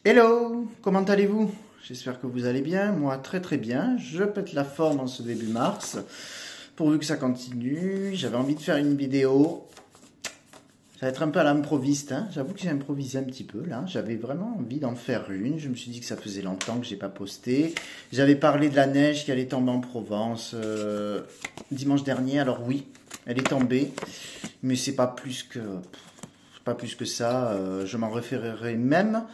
Hello, comment allez-vous? J'espère que vous allez bien, moi très très bien, je pète la forme en ce début mars, pourvu que ça continue, j'avais envie de faire une vidéo, ça va être un peu à l'improviste, hein. J'avoue que j'ai improvisé un petit peu là, j'avais vraiment envie d'en faire une, je me suis dit que ça faisait longtemps que j'ai pas posté, j'avais parlé de la neige qui allait tomber en Provence dimanche dernier, alors oui, elle est tombée, mais c'est pas plus que ça, je m'en référerai même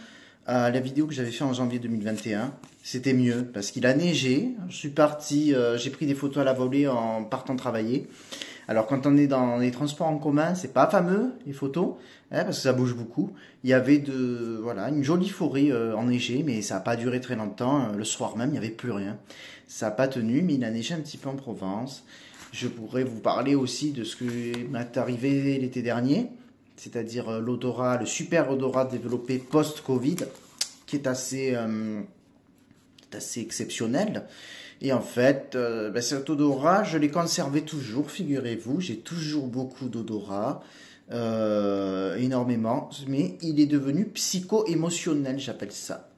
à la vidéo que j'avais fait en janvier 2021. C'était mieux parce qu'il a neigé. Je suis parti, j'ai pris des photos à la volée en partant travailler. Alors quand on est dans les transports en commun, c'est pas fameux les photos, hein, parce que ça bouge beaucoup. Il y avait voilà, une jolie forêt enneigée, mais ça n'a pas duré très longtemps. Le soir même, il n'y avait plus rien. Ça n'a pas tenu, mais il a neigé un petit peu en Provence. Je pourrais vous parler aussi de ce que m'est arrivé l'été dernier, c'est-à-dire l'odorat, le super odorat développé post-Covid, qui est assez exceptionnel. Et en fait, cet odorat, je l'ai conservé toujours, figurez-vous, j'ai toujours beaucoup d'odorat, énormément, mais il est devenu psycho-émotionnel, j'appelle ça.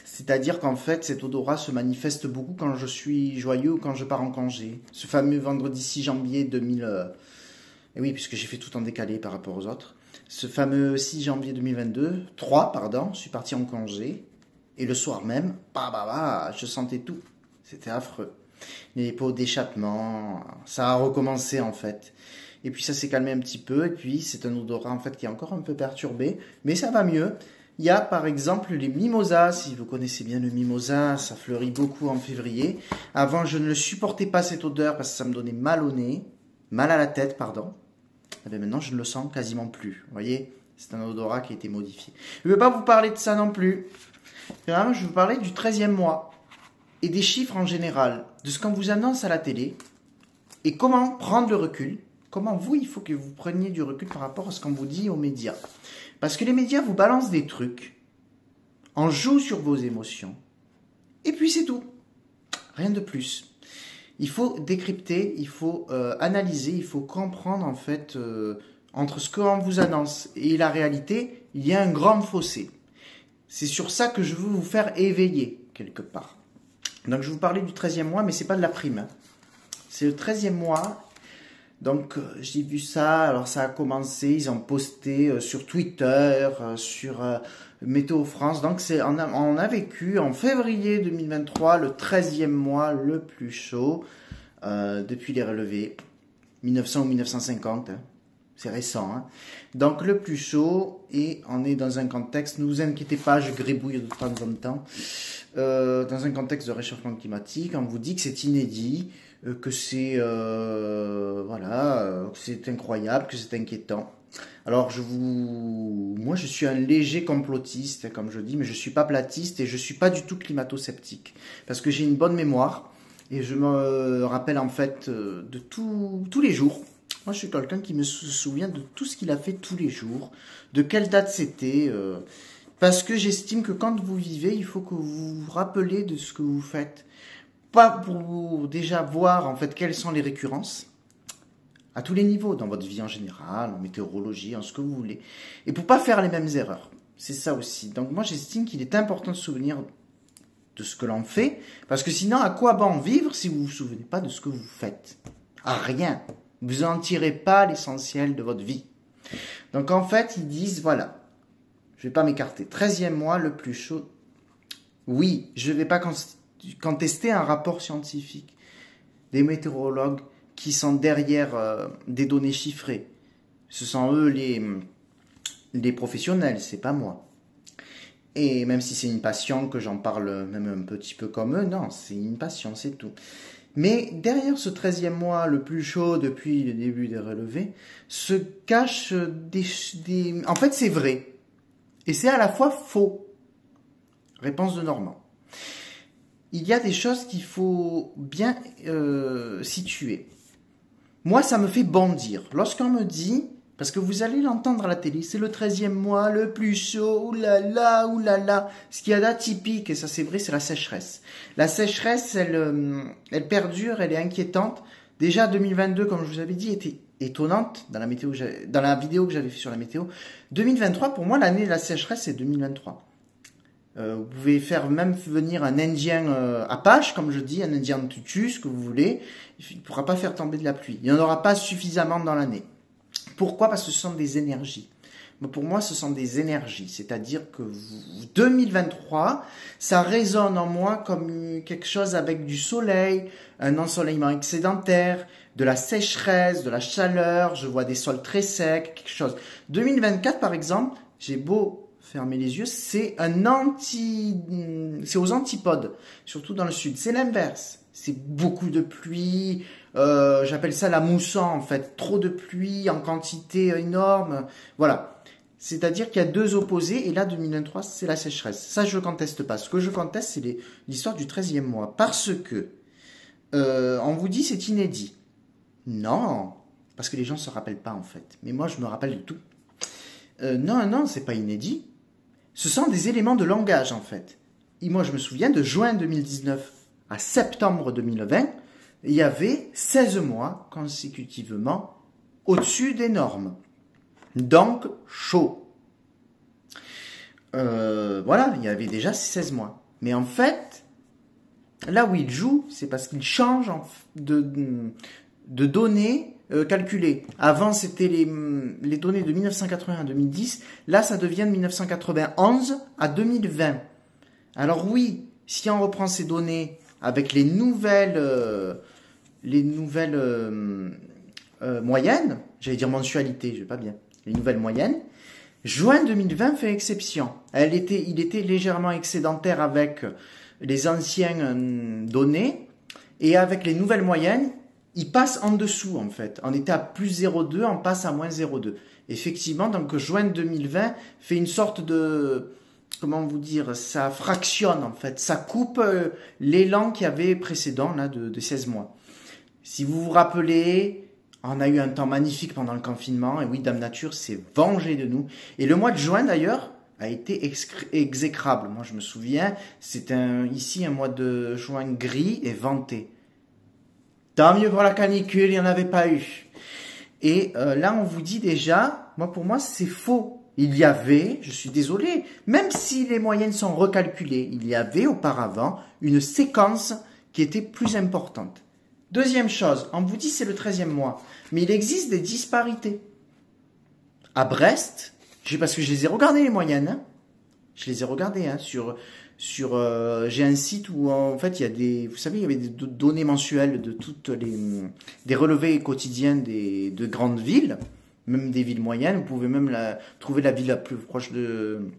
C'est-à-dire qu'en fait, cet odorat se manifeste beaucoup quand je suis joyeux ou quand je pars en congé. Ce fameux vendredi 6 janvier 2000... Et oui, puisque j'ai fait tout en décalé par rapport aux autres. Ce fameux 6 janvier 2022, 3, pardon, je suis parti en congé. Et le soir même, je sentais tout. C'était affreux. Les pots d'échappement, ça a recommencé en fait. Et puis ça s'est calmé un petit peu. Et puis c'est un odorat en fait qui est encore un peu perturbé. Mais ça va mieux. Il y a par exemple les mimosas. Si vous connaissez bien le mimosa, ça fleurit beaucoup en février. Avant, je ne le supportais pas cette odeur parce que ça me donnait mal au nez. Mal à la tête, pardon. Et bien maintenant, je ne le sens quasiment plus. Vous voyez, c'est un odorat qui a été modifié. Je ne vais pas vous parler de ça non plus. Vraiment, je vais vous parler du 13e mois et des chiffres en général, de ce qu'on vous annonce à la télé et comment prendre le recul. Comment vous, il faut que vous preniez du recul par rapport à ce qu'on vous dit aux médias. Parce que les médias vous balancent des trucs, en jouent sur vos émotions, et puis c'est tout. Rien de plus. Il faut décrypter, il faut analyser, il faut comprendre en fait entre ce qu'on vous annonce et la réalité, il y a un grand fossé. C'est sur ça que je veux vous faire éveiller quelque part. Donc je vous parlais du 13e mois, mais c'est pas de la prime. Hein. C'est le 13e mois. Donc j'ai vu ça, alors ça a commencé, ils ont posté sur Twitter, sur Météo France. Donc on a vécu en février 2023 le 13e mois le plus chaud depuis les relevés, 1900 ou 1950. Hein. C'est récent. Hein. Donc le plus chaud, et on est dans un contexte, ne vous inquiétez pas, je gribouille de temps en temps, dans un contexte de réchauffement climatique, on vous dit que c'est inédit, que c'est que c'est incroyable, que c'est inquiétant. Alors moi je suis un léger complotiste, comme je dis, mais je suis pas platiste et je suis pas du tout climato-sceptique, parce que j'ai une bonne mémoire et je me rappelle en fait de tous les jours. Moi, je suis quelqu'un qui me souvient de tout ce qu'il a fait tous les jours, de quelle date c'était, parce que j'estime que quand vous vivez, il faut que vous vous rappelez de ce que vous faites. Pas pour déjà voir en fait quelles sont les récurrences, à tous les niveaux, dans votre vie en général, en météorologie, en ce que vous voulez, et pour pas faire les mêmes erreurs. C'est ça aussi. Donc moi, j'estime qu'il est important de se souvenir de ce que l'on fait, parce que sinon, à quoi bon vivre si vous vous souvenez pas de ce que vous faites? À rien. Vous n'en tirez pas l'essentiel de votre vie. Donc en fait, ils disent, voilà, je ne vais pas m'écarter. 13e mois, le plus chaud. Oui, je ne vais pas contester un rapport scientifique. Des météorologues qui sont derrière des données chiffrées. Ce sont eux les professionnels, c'est pas moi. Et même si c'est une passion, que j'en parle même un petit peu comme eux, non, c'est une passion, c'est tout. Mais derrière ce 13e mois le plus chaud depuis le début des relevés, se cachent des... En fait, c'est vrai. Et c'est à la fois faux. Réponse de Normand. Il y a des choses qu'il faut bien situer. Moi, ça me fait bondir. Lorsqu'on me dit, parce que vous allez l'entendre à la télé, c'est le 13e mois le plus chaud, oulala, oulala. Ce qu'il y a d'atypique, et ça c'est vrai, c'est la sécheresse. La sécheresse, elle perdure, elle est inquiétante. Déjà 2022, comme je vous avais dit, était étonnante dans la vidéo que j'avais fait sur la météo. 2023, pour moi, l'année de la sécheresse, c'est 2023. Vous pouvez faire même venir un Indien Apache, comme je dis, un Indien Tutu, ce que vous voulez. Il ne pourra pas faire tomber de la pluie. Il n'y en aura pas suffisamment dans l'année. Pourquoi? Parce que ce sont des énergies. Pour moi, ce sont des énergies. C'est-à-dire que 2023, ça résonne en moi comme quelque chose avec du soleil, un ensoleillement excédentaire, de la sécheresse, de la chaleur. Je vois des sols très secs, quelque chose. 2024, par exemple, j'ai beau fermer les yeux, c'est aux antipodes, surtout dans le sud. C'est l'inverse. C'est beaucoup de pluie. J'appelle ça la mousson, en fait. Trop de pluie en quantité énorme. Voilà. C'est-à-dire qu'il y a deux opposés, et là, 2023, c'est la sécheresse. Ça, je ne conteste pas. Ce que je conteste, c'est l'histoire du 13e mois. Parce que, on vous dit, c'est inédit. Non, parce que les gens ne se rappellent pas, en fait. Mais moi, je me rappelle de tout. Non, c'est pas inédit. Ce sont des éléments de langage, en fait. Et moi, je me souviens de juin 2019 à septembre 2020, il y avait 16 mois consécutivement au-dessus des normes. Donc, chaud. Voilà, il y avait déjà 16 mois. Mais en fait, là où il joue, c'est parce qu'il change de données calculées. Avant, c'était les données de 1980 à 2010. Là, ça devient de 1991 à 2020. Alors oui, si on reprend ces données avec les nouvelles moyennes, j'allais dire mensualité, je vais pas bien, les nouvelles moyennes, juin 2020 fait exception. Il était légèrement excédentaire avec les anciennes données, et avec les nouvelles moyennes, il passe en dessous en fait. On était à plus 0,2, on passe à moins 0,2. Effectivement, donc juin 2020 fait une sorte de... Comment vous dire, ça fractionne en fait, ça coupe l'élan qu'il y avait précédent là de 16 mois. Si vous vous rappelez, on a eu un temps magnifique pendant le confinement, et oui, Dame Nature s'est vengée de nous. Et le mois de juin d'ailleurs a été exécrable. Moi je me souviens, c'était ici un mois de juin gris et venté. Tant mieux pour la canicule, il n'y en avait pas eu. Et là on vous dit déjà, pour moi c'est faux. Il y avait, je suis désolé, même si les moyennes sont recalculées, il y avait auparavant une séquence qui était plus importante. Deuxième chose, on vous dit c'est le 13e mois, mais il existe des disparités. À Brest, parce que je les ai regardées les moyennes, hein, je les ai regardées j'ai un site où en fait il y a vous savez, il y avait des données mensuelles de des relevés quotidiens de grandes villes. Même des villes moyennes, vous pouvez même trouver la ville la plus proche de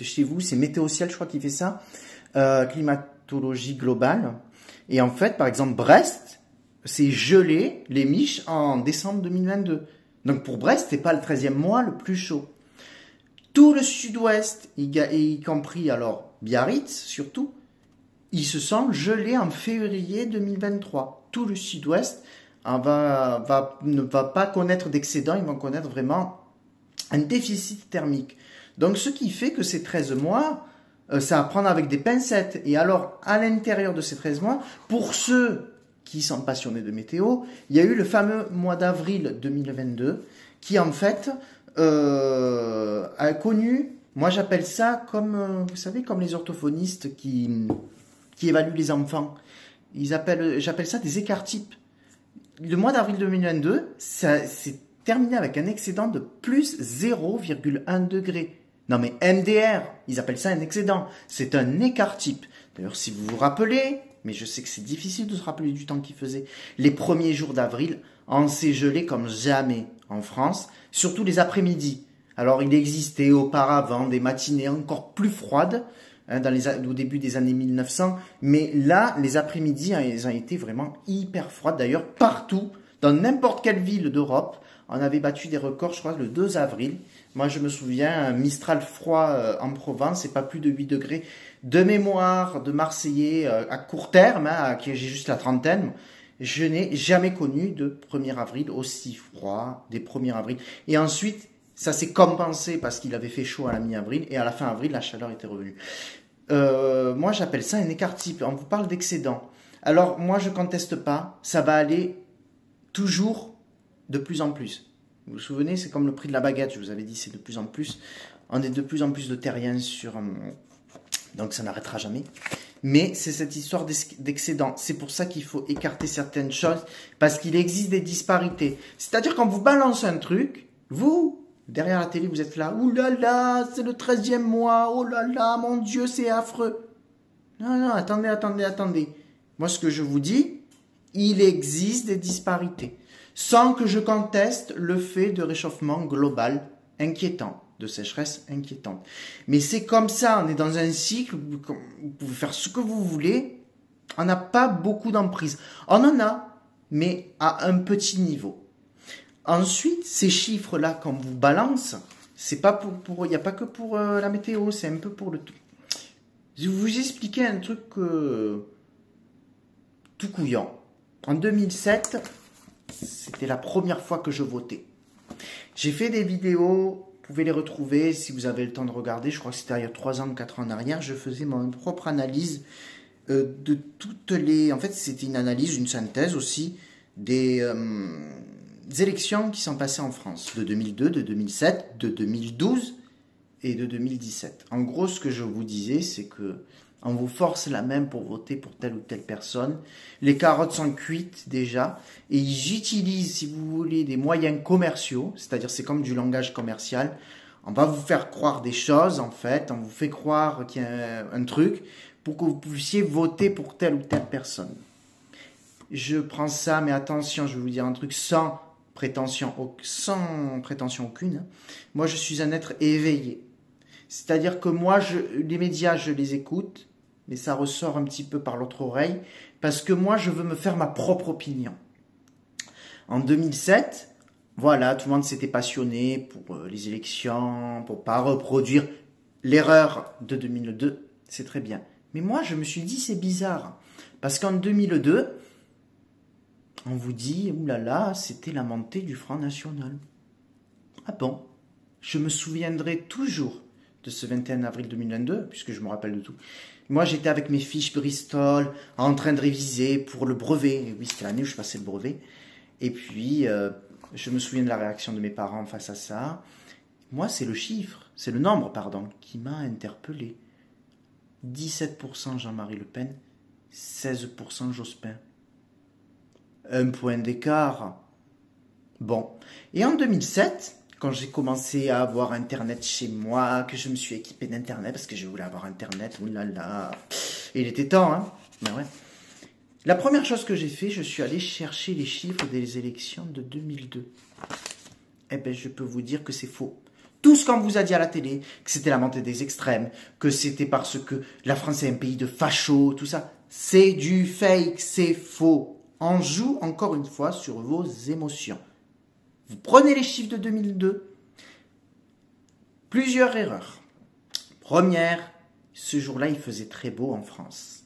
chez vous, c'est Météociel, je crois, qui fait ça, climatologie globale. Et en fait, par exemple, Brest, c'est gelé les miches en décembre 2022. Donc pour Brest, c'est pas le 13e mois le plus chaud. Tout le sud-ouest, y compris alors Biarritz surtout, ils se sont gelés en février 2023. Tout le sud-ouest ne va pas connaître d'excédent, ils vont connaître vraiment un déficit thermique. Donc ce qui fait que ces 13 mois, ça à prendre avec des pincettes. Et alors, à l'intérieur de ces 13 mois, pour ceux qui sont passionnés de météo, il y a eu le fameux mois d'avril 2022, qui en fait a connu, moi j'appelle ça comme, vous savez, comme les orthophonistes qui évaluent les enfants. J'appelle ça des écarts-types. Le mois d'avril 2022, ça s'est terminé avec un excédent de plus 0,1 degré. Non mais MDR, ils appellent ça un excédent. C'est un écart-type. D'ailleurs, si vous vous rappelez, mais je sais que c'est difficile de se rappeler du temps qu'il faisait, les premiers jours d'avril, on s'est gelé comme jamais en France, surtout les après-midi. Alors, il existait auparavant des matinées encore plus froides, au début des années 1900, mais là, les après-midi, elles ont été vraiment hyper froides. D'ailleurs, partout, dans n'importe quelle ville d'Europe, on avait battu des records, je crois, le 2 avril. Moi, je me souviens, un Mistral froid en Provence, c'est pas plus de 8 degrés. De mémoire de Marseillais à court terme, qui j'ai juste la trentaine, je n'ai jamais connu de 1er avril aussi froid, des 1er avril. Et ensuite, ça s'est compensé parce qu'il avait fait chaud à la mi-avril, et à la fin avril, la chaleur était revenue. Moi, j'appelle ça un écart-type. On vous parle d'excédent. Alors, moi, je conteste pas. Ça va aller toujours de plus en plus. Vous vous souvenez, c'est comme le prix de la baguette. Je vous avais dit, c'est de plus en plus. On est de plus en plus de terriens Donc ça n'arrêtera jamais. Mais c'est cette histoire d'excédent. C'est pour ça qu'il faut écarter certaines choses, parce qu'il existe des disparités. C'est-à-dire quand vous balancez un truc, vous, derrière la télé, vous êtes là, ouh là là, c'est le 13e mois, oh là là, mon Dieu, c'est affreux. Non, non, attendez. Moi, ce que je vous dis, il existe des disparités, sans que je conteste le fait de réchauffement global inquiétant, de sécheresse inquiétante. Mais c'est comme ça, on est dans un cycle où vous pouvez faire ce que vous voulez, on n'a pas beaucoup d'emprise. On en a, mais à un petit niveau. Ensuite, ces chiffres-là, quand vous balance, c'est pas il n'y a pas que pour la météo, c'est un peu pour le tout. Je vais vous expliquer un truc tout couillant. En 2007, c'était la première fois que je votais. J'ai fait des vidéos, vous pouvez les retrouver si vous avez le temps de regarder. Je crois que c'était il y a 3 ans ou 4 ans en arrière. Je faisais mon propre analyse de toutes les... En fait, c'était une analyse, une synthèse aussi des élections qui sont passées en France. De 2002, de 2007, de 2012 et de 2017. En gros, ce que je vous disais, c'est que on vous force la main pour voter pour telle ou telle personne. Les carottes sont cuites déjà. Et ils utilisent, si vous voulez, des moyens commerciaux. C'est-à-dire, c'est comme du langage commercial. On va vous faire croire des choses, en fait. On vous fait croire qu'il y a un truc pour que vous puissiez voter pour telle ou telle personne. Je prends ça, mais attention, je vais vous dire un truc sans prétention aucune. Moi, je suis un être éveillé. C'est-à-dire que moi, les médias, je les écoute, mais ça ressort un petit peu par l'autre oreille, parce que moi, je veux me faire ma propre opinion. En 2007, voilà, tout le monde s'était passionné pour les élections, pour pas reproduire l'erreur de 2002, c'est très bien. Mais moi, je me suis dit, c'est bizarre, parce qu'en 2002, on vous dit, oulala, c'était la montée du Front National. Ah bon? Je me souviendrai toujours de ce 21 avril 2022, puisque je me rappelle de tout. Moi, j'étais avec mes fiches Bristol, en train de réviser pour le brevet. Et oui, c'était l'année où je passais le brevet. Et puis, je me souviens de la réaction de mes parents face à ça. Moi, c'est le chiffre, c'est le nombre, pardon, qui m'a interpellé. 17% Jean-Marie Le Pen, 16% Jospin. 1 point d'écart. Bon. Et en 2007... quand j'ai commencé à avoir Internet chez moi, que je me suis équipé d'Internet, parce que je voulais avoir Internet, oulala. Et il était temps, hein. Ben ouais. La première chose que j'ai fait, je suis allé chercher les chiffres des élections de 2002. Eh bien, je peux vous dire que c'est faux. Tout ce qu'on vous a dit à la télé, que c'était la montée des extrêmes, que c'était parce que la France est un pays de fachos, tout ça, c'est du fake, c'est faux. On joue encore une fois sur vos émotions. Vous prenez les chiffres de 2002, plusieurs erreurs. Première, ce jour-là, il faisait très beau en France.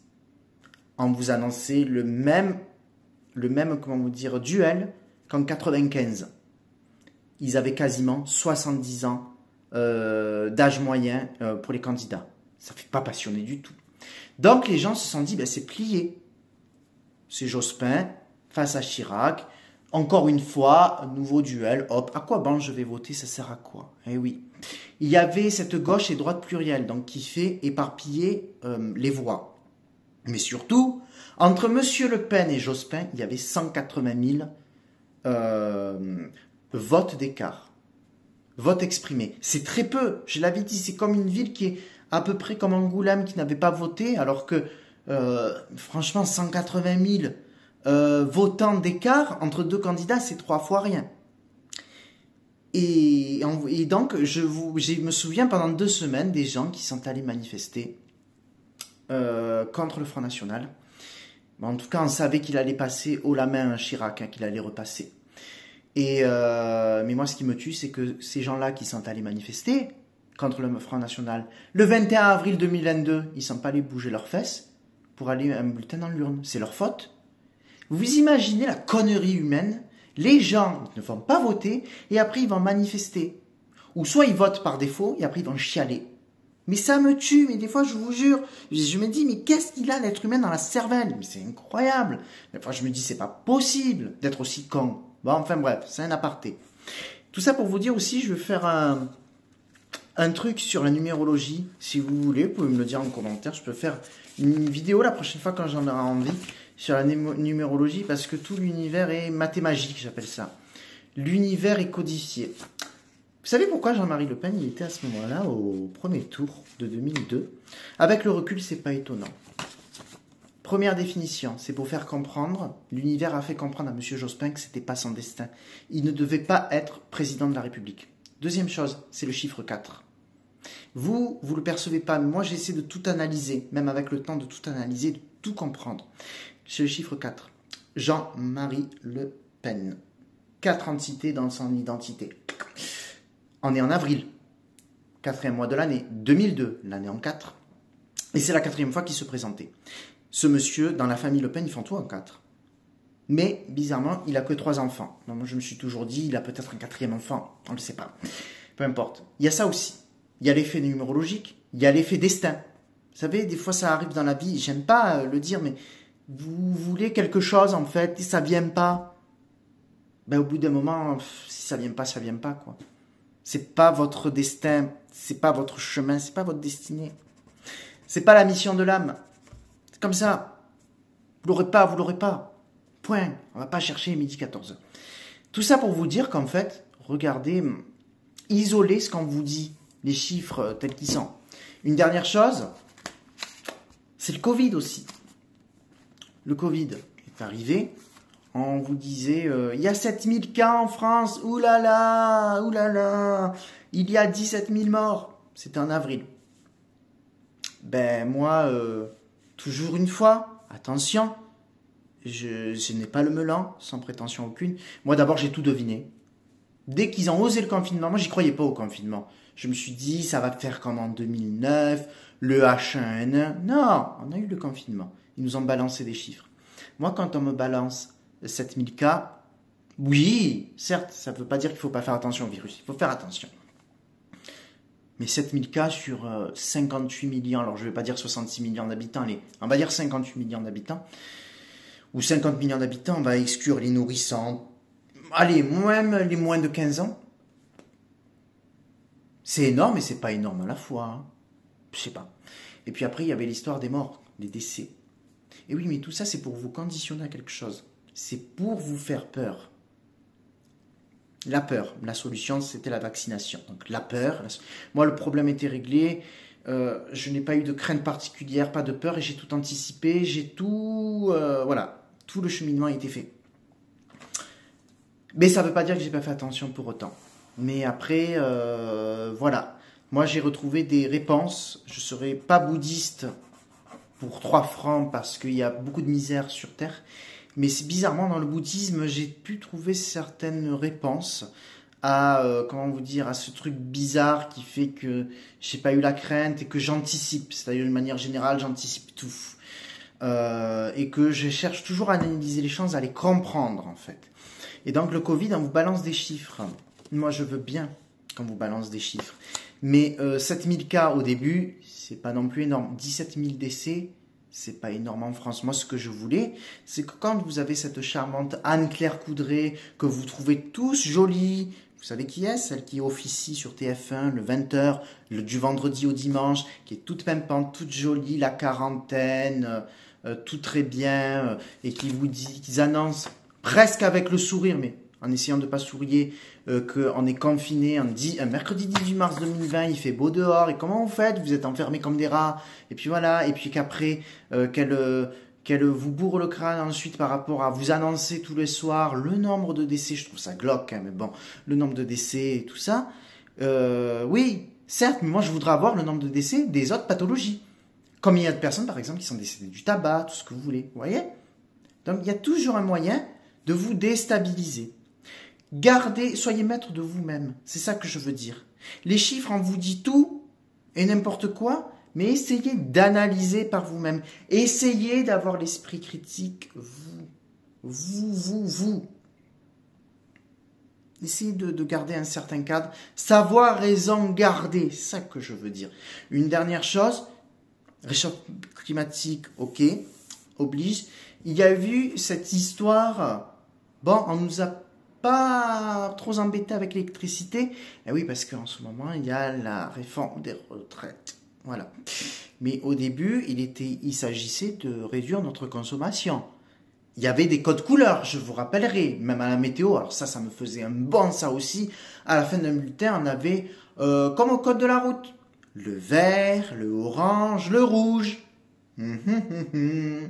On vous annonçait le même, comment vous dire, duel qu'en 95. Ils avaient quasiment 70 ans d'âge moyen pour les candidats. Ça ne fait pas passionner du tout. Donc les gens se sont dit, ben, c'est plié. C'est Jospin face à Chirac. Encore une fois, un nouveau duel, hop, à quoi bon je vais voter, ça sert à quoi? Eh oui. Il y avait cette gauche et droite plurielle, donc qui fait éparpiller les voix. Mais surtout, entre Monsieur Le Pen et Jospin, il y avait 180 000 votes d'écart. Votes exprimés. C'est très peu, je l'avais dit, c'est comme une ville qui est à peu près comme Angoulême qui n'avait pas voté, alors que, franchement, 180 000 votants d'écart entre deux candidats, c'est 3 fois rien. Et donc, je me souviens pendant 2 semaines des gens qui sont allés manifester contre le Front National. En tout cas, on savait qu'il allait passer haut la main à Chirac, hein, qu'il allait repasser. Mais moi, ce qui me tue, c'est que ces gens-là qui sont allés manifester contre le Front National, le 21 avril 2022, ils ne sont pas allés bouger leurs fesses pour aller un bulletin dans l'urne. C'est leur faute. Vous imaginez la connerie humaine? Les gens ne vont pas voter et après ils vont manifester. Ou soit ils votent par défaut et après ils vont chialer. Mais ça me tue, mais des fois je vous jure, je me dis mais qu'est-ce qu'il a l'être humain dans la cervelle? Mais c'est incroyable. Des fois je me dis c'est pas possible d'être aussi con. Bon enfin bref, c'est un aparté. Tout ça pour vous dire aussi, je vais faire Un truc sur la numérologie, si vous voulez, vous pouvez me le dire en commentaire. Je peux faire une vidéo la prochaine fois quand j'en aurai envie sur la numérologie parce que tout l'univers est mathémagique, j'appelle ça. L'univers est codifié. Vous savez pourquoi Jean-Marie Le Pen il était à ce moment-là au premier tour de 2002? Avec le recul, c'est pas étonnant. Première définition, c'est pour faire comprendre, l'univers a fait comprendre à M. Jospin que c'était pas son destin. Il ne devait pas être président de la République. Deuxième chose, c'est le chiffre 4. Vous le percevez pas, mais moi j'essaie de tout analyser, même avec le temps de tout analyser, de tout comprendre. C'est le chiffre 4. Jean-Marie Le Pen. 4 entités dans son identité. On est en avril, 4e mois de l'année, 2002, l'année en 4. Et c'est la 4e fois qu'il se présentait. Ce monsieur, dans la famille Le Pen, ils font tout en 4. Mais, bizarrement, il n'a que 3 enfants. Donc, moi, je me suis toujours dit, il a peut-être un 4e enfant. On ne le sait pas. Peu importe. Il y a ça aussi. Il y a l'effet numérologique. Il y a l'effet destin. Vous savez, des fois, ça arrive dans la vie. J'aime pas le dire, mais vous voulez quelque chose, en fait, et ça vient pas. Ben, au bout d'un moment, si ça vient pas, ça vient pas, quoi. C'est pas votre destin. C'est pas votre chemin. C'est pas votre destinée. C'est pas la mission de l'âme. C'est comme ça. Vous l'aurez pas, vous l'aurez pas. Point. On va pas chercher midi 14h. Tout ça pour vous dire qu'en fait, regardez, isolez ce qu'on vous dit, les chiffres tels qu'ils sont. Une dernière chose, c'est le Covid aussi. Le Covid est arrivé, on vous disait, il y a 7000 cas en France, oulala, il y a 17 000 morts. C'était en avril. Ben moi, toujours une fois, attention, je n'ai pas le melon, sans prétention aucune. Moi d'abord j'ai tout deviné. Dès qu'ils ont osé le confinement, moi j'y croyais pas au confinement. Je me suis dit ça va faire comme en 2009, le H1N1. Non, on a eu le confinement. Ils nous ont balancé des chiffres. Moi quand on me balance 7000 cas, oui, certes, ça ne veut pas dire qu'il ne faut pas faire attention au virus. Il faut faire attention. Mais 7000 cas sur 58 millions, alors je ne vais pas dire 66 millions d'habitants, allez, on va dire 58 millions d'habitants, ou 50 millions d'habitants, on va exclure les nourrissons, allez, même les moins de 15 ans. C'est énorme, mais c'est pas énorme à la fois. Hein. Je sais pas. Et puis après, il y avait l'histoire des morts, des décès. Et oui, mais tout ça, c'est pour vous conditionner à quelque chose. C'est pour vous faire peur. La peur. La solution, c'était la vaccination. Donc la peur. Moi, le problème était réglé. Je n'ai pas eu de crainte particulière, pas de peur, et j'ai tout anticipé. J'ai tout... voilà. Tout le cheminement a été fait. Mais ça ne veut pas dire que j'ai pas fait attention pour autant. Mais après, voilà. Moi, j'ai retrouvé des réponses. Je ne serai pas bouddhiste pour 3 francs parce qu'il y a beaucoup de misère sur Terre. Mais c'est bizarrement, dans le bouddhisme, j'ai pu trouver certaines réponses à, comment vous dire, à ce truc bizarre qui fait que j'ai pas eu la crainte et que j'anticipe. C'est-à-dire, d'une manière générale, j'anticipe tout. Et que je cherche toujours à analyser les choses, à les comprendre, en fait. Et donc, le Covid, on vous balance des chiffres. Moi, je veux bien qu'on vous balance des chiffres. Mais 7000 cas au début, c'est pas non plus énorme. 17 000 décès, c'est pas énorme en France. Moi, ce que je voulais, c'est que quand vous avez cette charmante Anne-Claire Coudray, que vous trouvez tous jolie, vous savez qui est? Celle qui officie sur TF1 le 20h, du vendredi au dimanche, qui est toute pimpante, toute jolie, la quarantaine, tout très bien, et qui vous dit, qu'ils annoncent presque avec le sourire, mais en essayant de ne pas sourire, qu'on est confiné un mercredi 18 mars 2020, il fait beau dehors, et comment vous faites? Vous êtes enfermés comme des rats, et puis voilà, et puis qu'après, qu'elle vous bourre le crâne ensuite par rapport à vous annoncer tous les soirs le nombre de décès, je trouve ça glauque, hein, mais bon, le nombre de décès et tout ça, oui, certes, mais moi je voudrais avoir le nombre de décès des autres pathologies. Comme il y a de personnes, par exemple, qui sont décédées du tabac, tout ce que vous voulez, vous voyez? Donc il y a toujours un moyen de vous déstabiliser. Gardez, soyez maître de vous-même. C'est ça que je veux dire. Les chiffres, on vous dit tout et n'importe quoi, mais essayez d'analyser par vous-même. Essayez d'avoir l'esprit critique, vous. Essayez de garder un certain cadre. Savoir raison garder, c'est ça que je veux dire. Une dernière chose, réchauffement climatique, ok, oblige. Il y a eu cette histoire, bon, on nous a pas trop embêté avec l'électricité. Eh oui, parce qu'en ce moment, il y a la réforme des retraites. Voilà. Mais au début, il s'agissait de réduire notre consommation. Il y avait des codes couleurs, je vous rappellerai, même à la météo. Alors ça me faisait un bon, ça aussi. À la fin d'un bulletin, on avait, comme au code de la route, le vert, le orange, le rouge. Le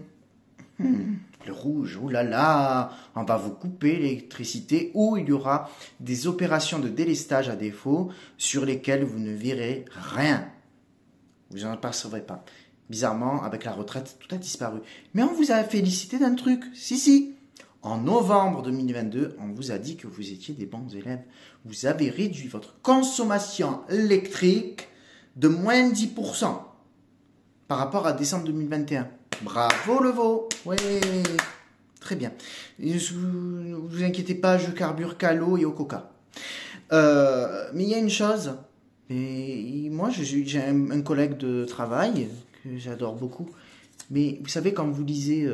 rouge, oulala, on va vous couper l'électricité ou il y aura des opérations de délestage à défaut sur lesquelles vous ne verrez rien. Vous n'en apercevrez pas. Bizarrement, avec la retraite, tout a disparu. Mais on vous a félicité d'un truc. Si. En novembre 2022, on vous a dit que vous étiez des bons élèves. Vous avez réduit votre consommation électrique de moins 10% par rapport à décembre 2021. Bravo le veau. Oui, très bien. Ne vous inquiétez pas, je carbure qu'à l'eau et au coca. Mais il y a une chose. Et moi, j'ai un collègue de travail que j'adore beaucoup. Mais vous savez, quand vous lisez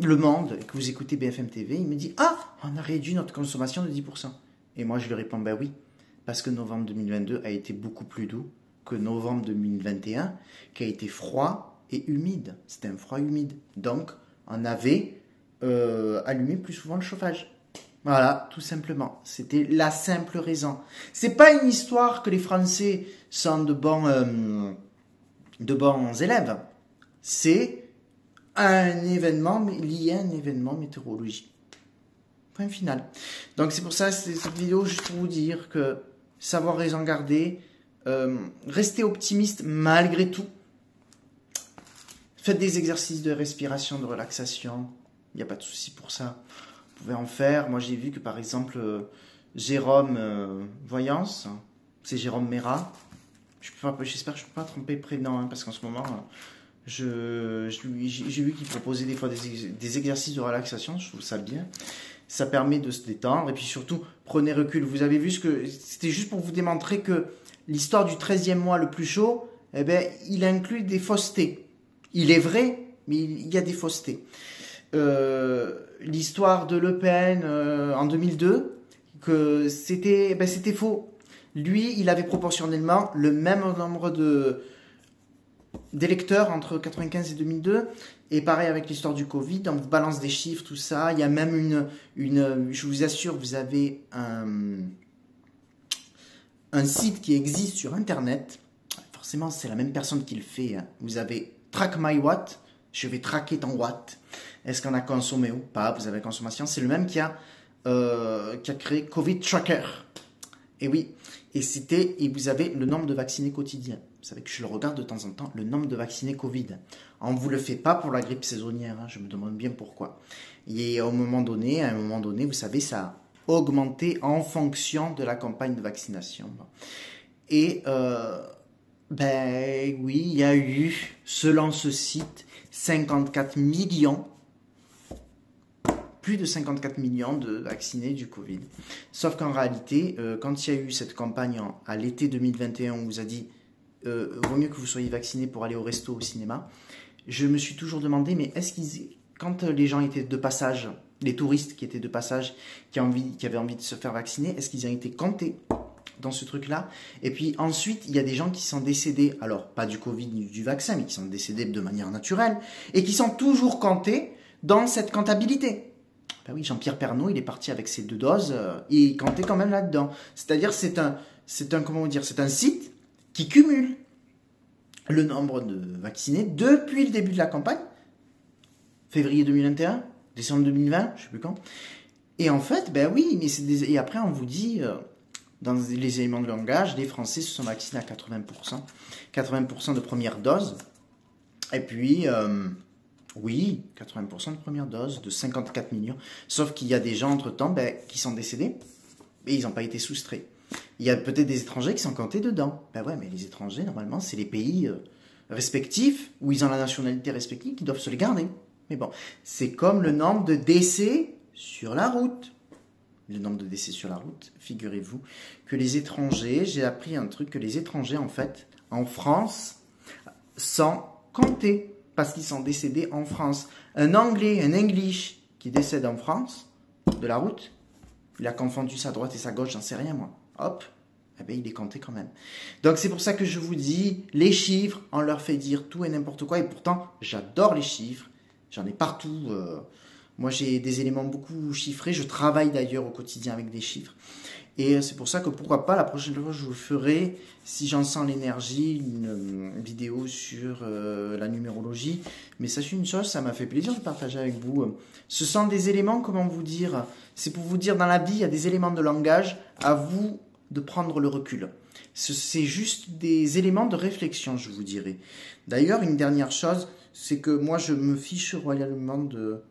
Le Monde et que vous écoutez BFM TV, il me dit « Ah, on a réduit notre consommation de 10%. » Et moi, je lui réponds « Ben oui, parce que novembre 2022 a été beaucoup plus doux que novembre 2021, qui a été froid et humide. C'était un froid humide. Donc, on avait allumé plus souvent le chauffage. » Voilà, tout simplement. C'était la simple raison. C'est pas une histoire que les Français sont de bons élèves. C'est un événement lié à un événement météorologique. Point final. Donc c'est pour ça, cette vidéo, juste pour vous dire que savoir raison garder, restez optimiste malgré tout. Faites des exercices de respiration, de relaxation. Il n'y a pas de souci pour ça. Vous pouvez en faire. Moi, j'ai vu que, par exemple, Jérôme Voyance, c'est Jérôme Mera. J'espère que je ne peux pas tromper le prénom, hein, parce qu'en ce moment, j'ai vu qu'il proposait des fois des exercices de relaxation. Je trouve ça bien. Ça permet de se détendre. Et puis surtout, prenez recul. Vous avez vu c'était juste pour vous démontrer que l'histoire du 13e mois le plus chaud, eh ben, il inclut des faussetés. Il est vrai, mais il y a des faussetés. L'histoire de Le Pen en 2002, que c'était faux. Lui, il avait proportionnellement le même nombre d'électeurs entre 95 et 2002. Et pareil avec l'histoire du Covid, on vous balance des chiffres, tout ça. Il y a même je vous assure, vous avez un site qui existe sur Internet. Forcément, c'est la même personne qui le fait. Hein. Vous avez Track My Watt. Je vais traquer ton watt. Est-ce qu'on a consommé ou pas? Vous avez consommation. C'est le même qui a créé Covid Tracker. Et oui. Et vous avez le nombre de vaccinés quotidiens. Vous savez que je le regarde de temps en temps, le nombre de vaccinés Covid. On ne vous le fait pas pour la grippe saisonnière. Hein, je me demande bien pourquoi. Et à un moment donné, vous savez, ça a augmenté en fonction de la campagne de vaccination. Et oui, il y a eu, selon ce site, 54 millions, plus de 54 millions de vaccinés du Covid. Sauf qu'en réalité, quand il y a eu cette campagne à l'été 2021, on vous a dit vaut mieux que vous soyez vaccinés pour aller au resto, au cinéma, je me suis toujours demandé, mais quand les gens étaient de passage, les touristes qui étaient de passage, qui avaient envie de se faire vacciner, est-ce qu'ils ont été comptés dans ce truc-là? Et puis ensuite, il y a des gens qui sont décédés, alors pas du Covid ni du vaccin, mais qui sont décédés de manière naturelle, et qui sont toujours comptés dans cette comptabilité. Ben oui, Jean-Pierre Pernaut, il est parti avec ses 2 doses, et il comptait quand même là-dedans. C'est-à-dire, c'est un site qui cumule le nombre de vaccinés depuis le début de la campagne, février 2021, décembre 2020, je sais plus quand. Et en fait, ben oui, mais et après on vous dit, dans les éléments de langage, les Français se sont vaccinés à 80% de première dose. Et puis, oui, 80% de première dose, de 54 millions. Sauf qu'il y a des gens entre-temps qui sont décédés et ils n'ont pas été soustraits. Il y a peut-être des étrangers qui sont comptés dedans. Ben ouais, mais les étrangers, normalement, c'est les pays respectifs, où ils ont la nationalité respective, qui doivent se les garder. Mais bon, c'est comme le nombre de décès sur la route. Le nombre de décès sur la route, figurez-vous que les étrangers, j'ai appris un truc, que les étrangers, en fait, en France, sont comptés, parce qu'ils sont décédés en France. Un Anglais, un English, qui décède en France, de la route, Il a confondu sa droite et sa gauche, j'en sais rien moi. Hop, eh ben, il est compté quand même. Donc c'est pour ça que je vous dis, les chiffres, on leur fait dire tout et n'importe quoi. Et pourtant, j'adore les chiffres. J'en ai partout. Moi, j'ai des éléments beaucoup chiffrés. Je travaille d'ailleurs au quotidien avec des chiffres. Et c'est pour ça que pourquoi pas, la prochaine fois, je vous ferai, si j'en sens l'énergie, une vidéo sur la numérologie. Mais sachez une chose, ça m'a fait plaisir de partager avec vous. Ce sont des éléments, comment vous dire, c'est pour vous dire, dans la vie, il y a des éléments de langage, à vous de prendre le recul. C'est juste des éléments de réflexion, je vous dirais. D'ailleurs, une dernière chose, c'est que moi, je me fiche royalement de...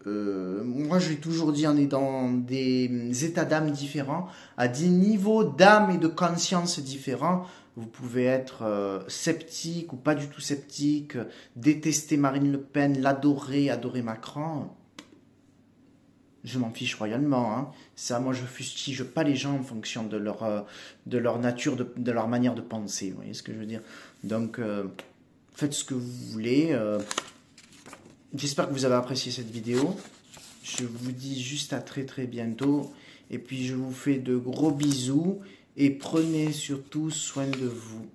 moi, je l'ai toujours dit, on est dans des états d'âme différents, à des niveaux d'âme et de conscience différents. Vous pouvez être sceptique ou pas du tout sceptique, détester Marine Le Pen, l'adorer, adorer Macron. Je m'en fiche royalement. Hein. Ça, moi, je fustige pas les gens en fonction de leur nature, de leur manière de penser. Vous voyez ce que je veux dire? Donc, faites ce que vous voulez. J'espère que vous avez apprécié cette vidéo. Je vous dis juste à très très bientôt. Et puis je vous fais de gros bisous. Et prenez surtout soin de vous.